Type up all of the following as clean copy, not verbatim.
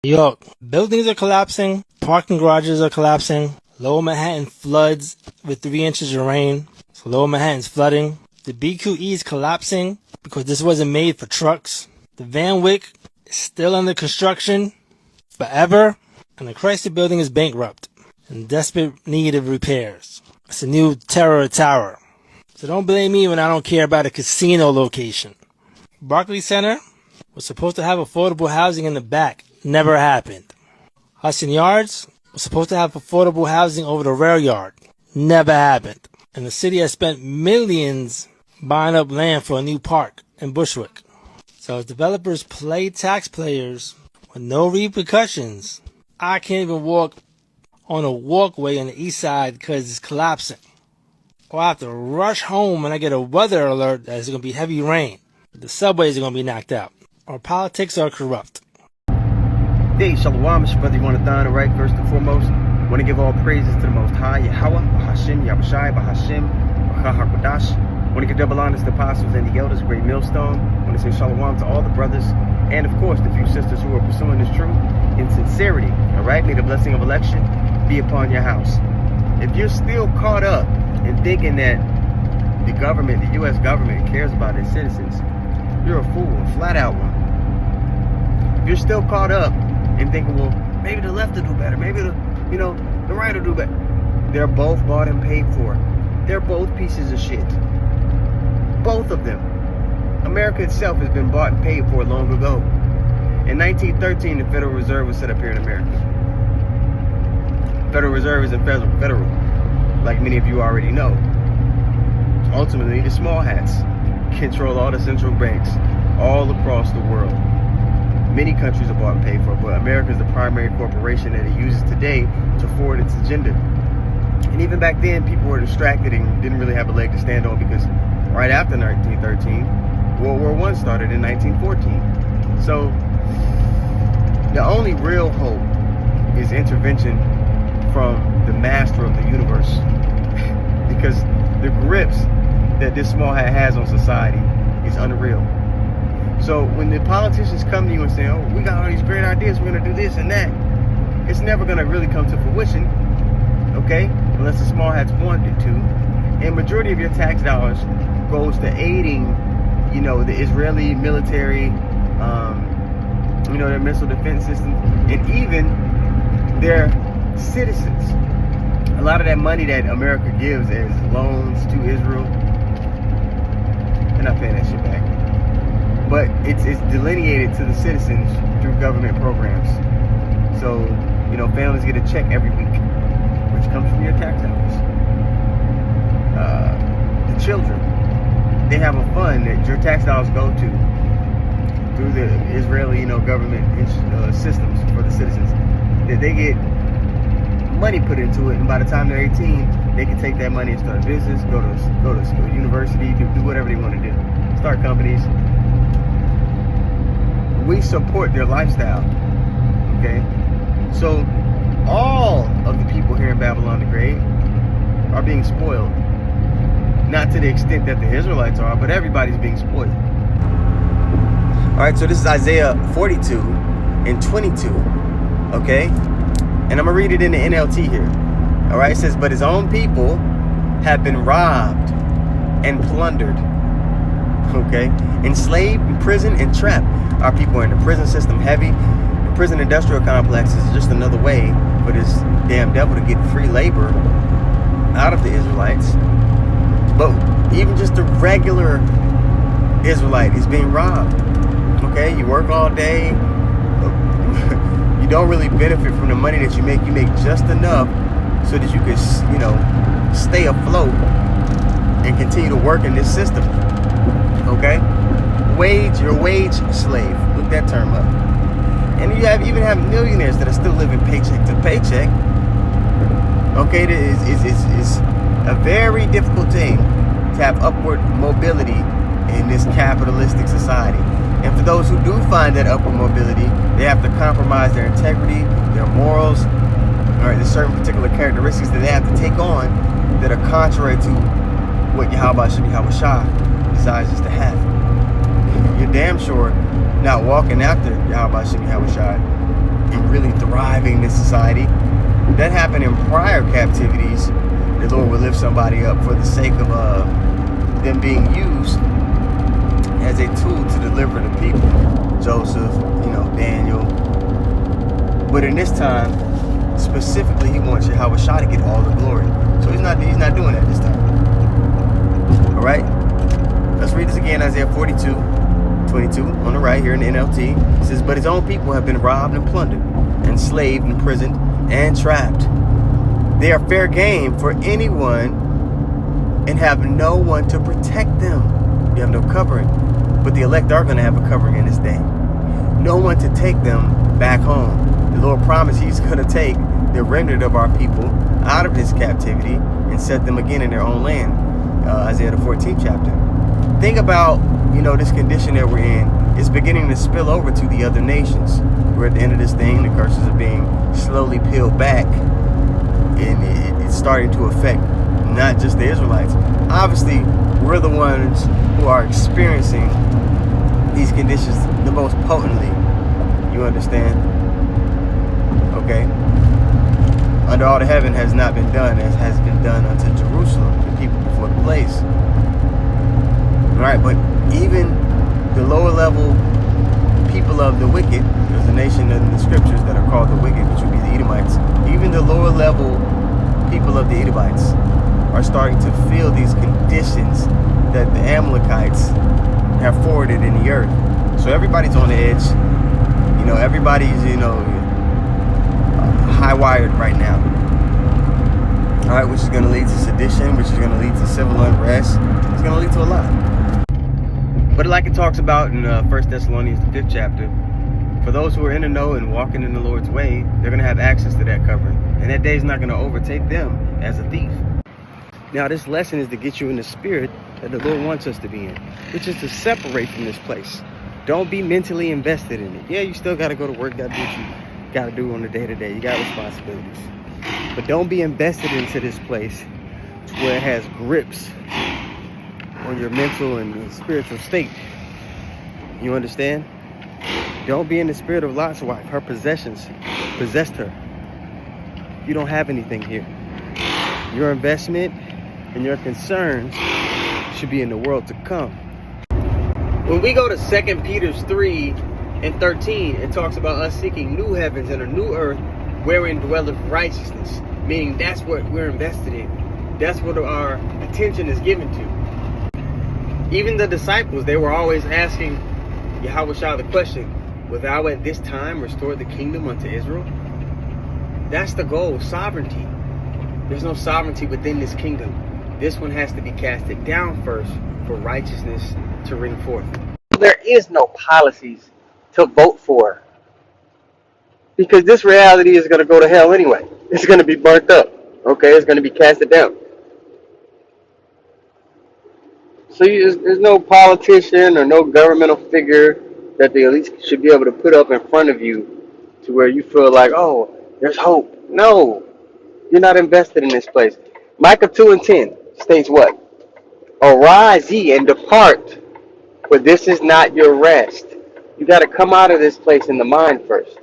New York, buildings are collapsing, parking garages are collapsing, Lower Manhattan floods with 3 inches of rain, so Lower Manhattan's flooding. The BQE is collapsing because this wasn't made for trucks. The Van Wyck is still under construction forever, and the Chrysler building is bankrupt in desperate need of repairs. It's a new terror tower. So don't blame me when I don't care about a casino location. Barclays Center was supposed to have affordable housing in the back. Never happened. Hudson Yards was supposed to have affordable housing over the rail yard. Never happened. And the city has spent millions buying up land for a new park in Bushwick. So as developers play taxpayers with no repercussions, I can't even walk on a walkway on the east side because it's collapsing. Or I have to rush home when I get a weather alert that it's going to be heavy rain. The subways are going to be knocked out. Our politics are corrupt. Hey, Shalom, it's your brother 𝤉𝐄𝐅𐤄, right? First and foremost, I want to give all praises to the Most High, Yahawah, Bahashim, Yahawashi, Bahashim, 𝐻𝐿𝐻𝐻. I want to give double honors to the apostles and the elders, great millstone. I want to say Shalom to all the brothers, and of course, the few sisters who are pursuing this truth in sincerity, all right? May the blessing of election be upon your house. If you're still caught up in thinking that the government, the U.S. government, cares about its citizens, you're a fool, a flat-out one. If you're still caught up and thinking, well, maybe the left will do better, maybe the right will do better. They're both bought and paid for. They're both pieces of shit. Both of them. America itself has been bought and paid for long ago. In 1913, the Federal Reserve was set up here in America. Federal Reserve is in federal, like many of you already know. Ultimately, the small hats control all the central banks all across the world. Many countries are bought and paid for, but America is the primary corporation that it uses today to forward its agenda. And even back then, people were distracted and didn't really have a leg to stand on because right after 1913, World War I started in 1914. So the only real hope is intervention from the master of the universe because the grips that this small hat has on society is unreal. So when the politicians come to you and say, oh, we got all these great ideas, we're going to do this and that, it's never going to really come to fruition, okay, unless the small hats want it to. And majority of your tax dollars goes to aiding, the Israeli military, their missile defense system, and even their citizens. A lot of that money that America gives as loans to Israel, they're not paying that shit back. But it's delineated to the citizens through government programs. So, families get a check every week, which comes from your tax dollars. The children, they have a fund that your tax dollars go to through the Israeli, government systems for the citizens. That they get money put into it, and by the time they're 18, they can take that money and start a business, go to university, do whatever they want to do, start companies. We support their lifestyle, okay? So all of the people here in Babylon the Great are being spoiled. Not to the extent that the Israelites are, but everybody's being spoiled. All right, so this is Isaiah 42 and 22, okay? And I'm gonna read it in the NLT here. All right, it says, but his own people have been robbed and plundered, okay? Enslaved, imprisoned, and trapped. Our people are in the prison system heavy. The prison industrial complex is just another way for this damn devil to get free labor out of the Israelites. But even just the regular Israelite is being robbed. Okay, you work all day. You don't really benefit from the money that you make. You make just enough so that you can, stay afloat and continue to work in this system. Okay? You're a wage slave. Look that term up. And you even have millionaires that are still living paycheck to paycheck. Okay, it is a very difficult thing to have upward mobility in this capitalistic society. And for those who do find that upward mobility, they have to compromise their integrity, their morals. All right, there's certain particular characteristics that they have to take on that are contrary to what Yahawashi desires us to have. You're damn sure not walking after Yahawashi thriving in society. That happened in prior captivities. The Lord would lift somebody up for the sake of them being used as a tool to deliver the people. Joseph, Daniel. But in this time, specifically, he wants Yahawashi to get all the glory. So he's not doing that this time. All right, let's read this again. Isaiah 42:22 on the right here in the NLT. It says, "But his own people have been robbed and plundered, enslaved, imprisoned, and trapped. They are fair game for anyone and have no one to protect them." You have no covering, but the elect are going to have a covering in this day. No one to take them back home. The Lord promised he's going to take the remnant of our people out of this captivity and set them again in their own land. Isaiah the 14th chapter. Think about, this condition that we're in. It's beginning to spill over to the other nations. We're at the end of this thing. The curses are being slowly peeled back, and it's starting to affect not just the Israelites. Obviously, we're the ones who are experiencing these conditions the most potently. You understand? Okay? Under all the heaven has not been done as has been done unto Jerusalem, the people before the place. All right, but even the lower level people of the wicked, there's a nation in the scriptures that are called the wicked, which would be the Edomites. Even the lower level people of the Edomites are starting to feel these conditions that the Amalekites have forwarded in the earth. So everybody's on the edge. Everybody's, high-wired right now. All right, which is going to lead to sedition, which is going to lead to civil unrest. It's going to lead to a lot. But like it talks about in 1 Thessalonians, the 5th chapter, for those who are in the know and walking in the Lord's way, they're going to have access to that covering. And that day is not going to overtake them as a thief. Now, this lesson is to get you in the spirit that the Lord wants us to be in, which is to separate from this place. Don't be mentally invested in it. Yeah, you still got to go to work, got to do what you got to do on the day-to-day. You got responsibilities. But don't be invested into this place to where it has grips on your mental and spiritual state. You understand? Don't be in the spirit of Lot's wife. Her possessions possessed her. You don't have anything here. Your investment and your concerns should be in the world to come. When we go to 2 Peter 3:13, it talks about us seeking new heavens and a new earth wherein dwelleth righteousness. Meaning that's what we're invested in. That's what our attention is given to. Even the disciples, they were always asking Yahawashi the question, "Wilt thou at this time restore the kingdom unto Israel?" That's the goal, sovereignty. There's no sovereignty within this kingdom. This one has to be casted down first for righteousness to ring forth. There is no policies to vote for, because this reality is going to go to hell anyway. It's going to be burnt up. Okay, it's going to be casted down. So there's no politician or no governmental figure that they at least should be able to put up in front of you to where you feel like, oh, there's hope. No, you're not invested in this place. Micah 2:10 states what? "Arise ye and depart, for this is not your rest." You got to come out of this place in the mind first.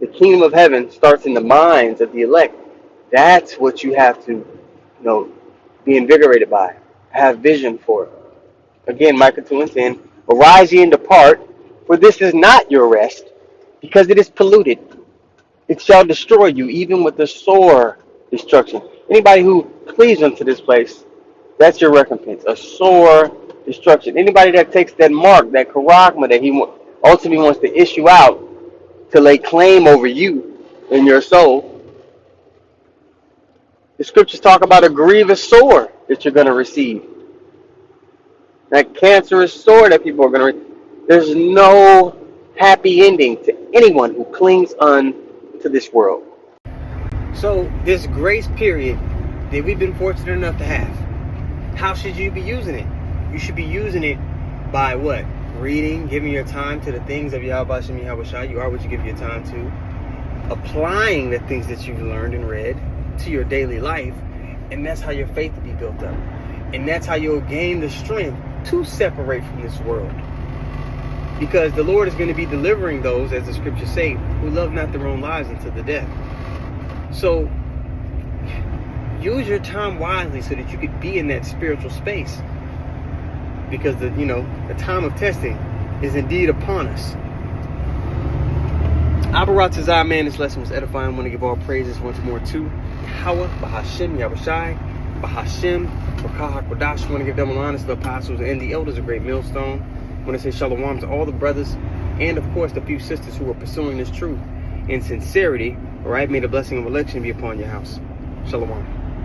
The kingdom of heaven starts in the minds of the elect. That's what you have to, be invigorated by, have vision for. Again, Micah 2:10, "Arise ye and depart, for this is not your rest, because it is polluted. It shall destroy you, even with a sore destruction." Anybody who cleaves unto this place, that's your recompense, a sore destruction. Anybody that takes that mark, that 𝐤𝐄𝐅𝐿 that he ultimately wants to issue out to lay claim over you and your soul, the scriptures talk about a grievous sore that you're going to receive. That cancerous sore that people are going to receive. There's no happy ending to anyone who clings on to this world. So this grace period that we've been fortunate enough to have, how should you be using it? You should be using it by what? Reading, giving your time to the things of Yahawashi. You are what you give your time to. Applying the things that you've learned and read to your daily life. And that's how your faith will be built up. And that's how you'll gain the strength to separate from this world. Because the Lord is going to be delivering those, as the scriptures say, who love not their own lives unto the death. So use your time wisely so that you could be in that spiritual space. Because the time of testing is indeed upon us. Abaratazah, man, this lesson was edifying. I want to give all praises once more to Yahawah, Bahashem, Yahawashi, Bahashem, Rakah HaKodash. I want to give them honor to the apostles and the elders of Great Millstone. I want to say shalom to all the brothers and, of course, the few sisters who are pursuing this truth in sincerity. All right, may the blessing of election be upon your house. Shalom.